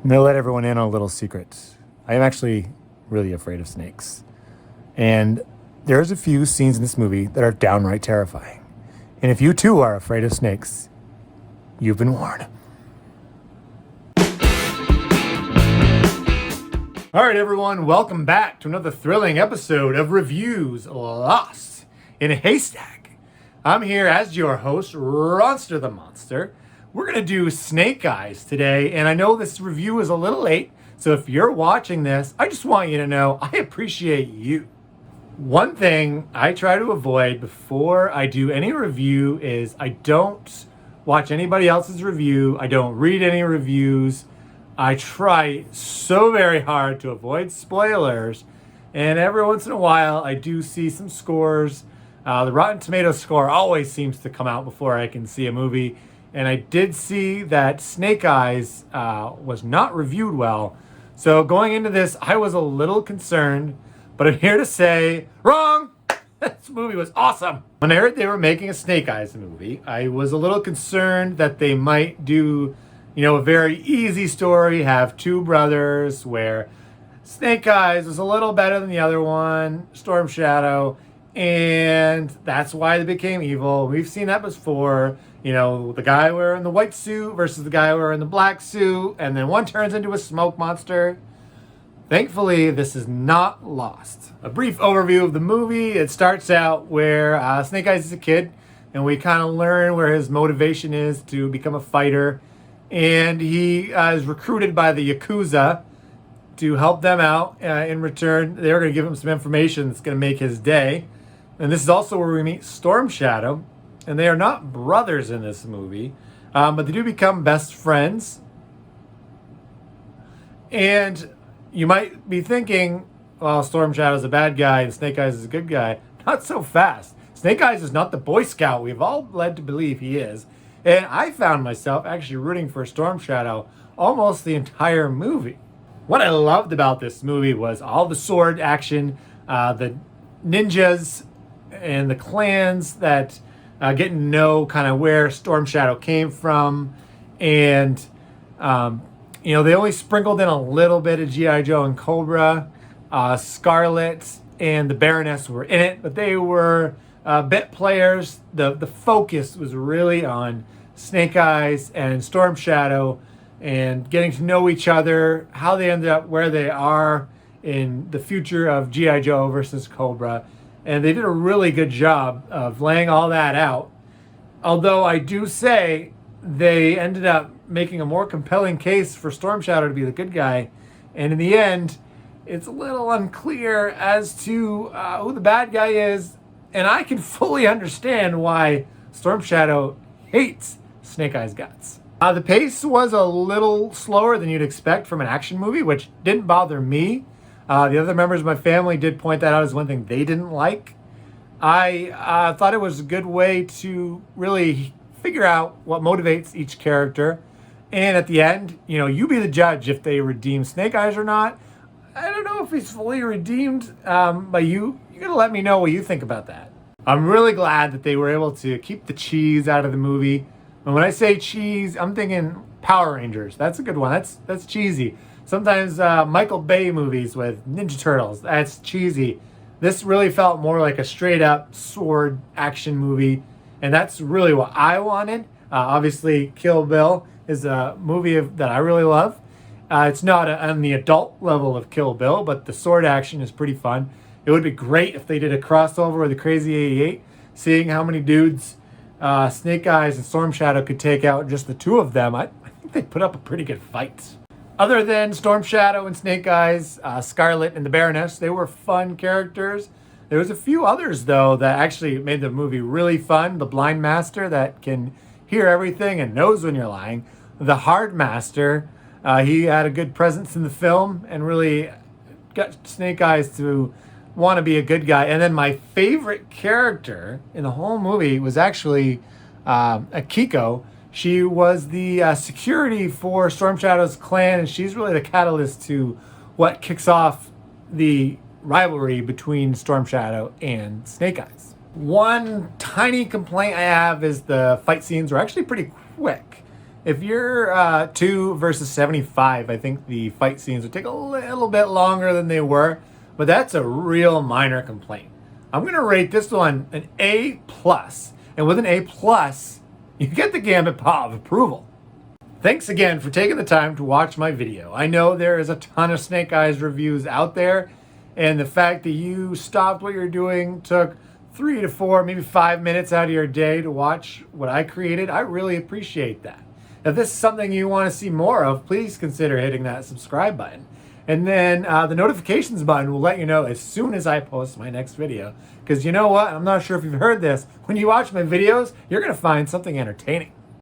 I'm going to let everyone in on a little secret. I am actually really afraid of snakes. And there's a few scenes in this movie that are downright terrifying. And if you too are afraid of snakes, you've been warned. All right, everyone, welcome back to another thrilling episode of Reviews Lost in a Haystack. I'm here as your host, Ronster the Monster. We're going to do Snake Eyes today, and I know this review is a little late, so if you're watching this, I just want you to know I appreciate you. One thing I try to avoid before I do any review is I don't watch anybody else's review. I don't read any reviews. I try so very hard to avoid spoilers, and every once in a while I do see some scores. The Rotten Tomatoes score always seems to come out before I can see a movie, and I did see that Snake Eyes was not reviewed well. So going into this, I was a little concerned, but I'm here to say, wrong! This movie was awesome! When I heard they were making a Snake Eyes movie, I was a little concerned that they might do a very easy story, have two brothers where Snake Eyes was a little better than the other one, Storm Shadow, and that's why they became evil. We've seen that before. The guy wearing the white suit versus the guy wearing the black suit, and then one turns into a smoke monster. Thankfully, this is not lost. A brief overview of the movie. It starts out where Snake Eyes is a kid, and we kind of learn where his motivation is to become a fighter. And he is recruited by the Yakuza to help them out. In return, they're going to give him some information that's going to make his day. And this is also where we meet Storm Shadow. And they are not brothers in this movie, but they do become best friends. And you might be thinking, well, Storm Shadow's a bad guy and Snake Eyes is a good guy. Not so fast. Snake Eyes is not the Boy Scout we've all led to believe he is. And I found myself actually rooting for Storm Shadow almost the entire movie. What I loved about this movie was all the sword action, the ninjas and the clans that get to know kind of where Storm Shadow came from. And, they only sprinkled in a little bit of G.I. Joe and Cobra. Scarlet and the Baroness were in it, but they were bit players. The focus was really on Snake Eyes and Storm Shadow and getting to know each other, how they ended up where they are in the future of G.I. Joe versus Cobra. And they did a really good job of laying all that out. Although I do say they ended up making a more compelling case for Storm Shadow to be the good guy. And in the end, it's a little unclear as to who the bad guy is. And I can fully understand why Storm Shadow hates Snake Eyes guts. The pace was a little slower than you'd expect from an action movie, which didn't bother me. The other members of my family did point that out as one thing they didn't like. I thought it was a good way to really figure out what motivates each character. And at the end, you be the judge if they redeem Snake Eyes or not. I don't know if he's fully redeemed, but you gotta let me know what you think about that. I'm really glad that they were able to keep the cheese out of the movie. And when I say cheese, I'm thinking Power Rangers. That's a good one. That's cheesy. Sometimes Michael Bay movies with Ninja Turtles, that's cheesy. This really felt more like a straight up sword action movie. And that's really what I wanted. Obviously, Kill Bill is a movie that I really love. It's not on the adult level of Kill Bill, but the sword action is pretty fun. It would be great if they did a crossover with the Crazy 88, seeing how many dudes Snake Eyes and Storm Shadow could take out, just the two of them. I think they put up a pretty good fight. Other than Storm Shadow and Snake Eyes, Scarlet and the Baroness, they were fun characters. There was a few others, though, that actually made the movie really fun. The Blind Master that can hear everything and knows when you're lying. The Hard Master, he had a good presence in the film and really got Snake Eyes to want to be a good guy. And then my favorite character in the whole movie was actually Akiko. She was the security for Storm Shadow's clan, and she's really the catalyst to what kicks off the rivalry between Storm Shadow and Snake Eyes. One tiny complaint I have is the fight scenes were actually pretty quick. If you're 2 versus 75, I think the fight scenes would take a little bit longer than they were, but that's a real minor complaint. I'm going to rate this one an A+, and with an A+, you get the Gambit paw of approval. Thanks again for taking the time to watch my video. I know there is a ton of Snake Eyes reviews out there, and the fact that you stopped what you're doing, took 3 to 4, maybe 5 minutes out of your day to watch what I created, I really appreciate that. If this is something you want to see more of, please consider hitting that subscribe button. And then the notifications button will let you know as soon as I post my next video. Because you know what? I'm not sure if you've heard this. When you watch my videos, you're going to find something entertaining.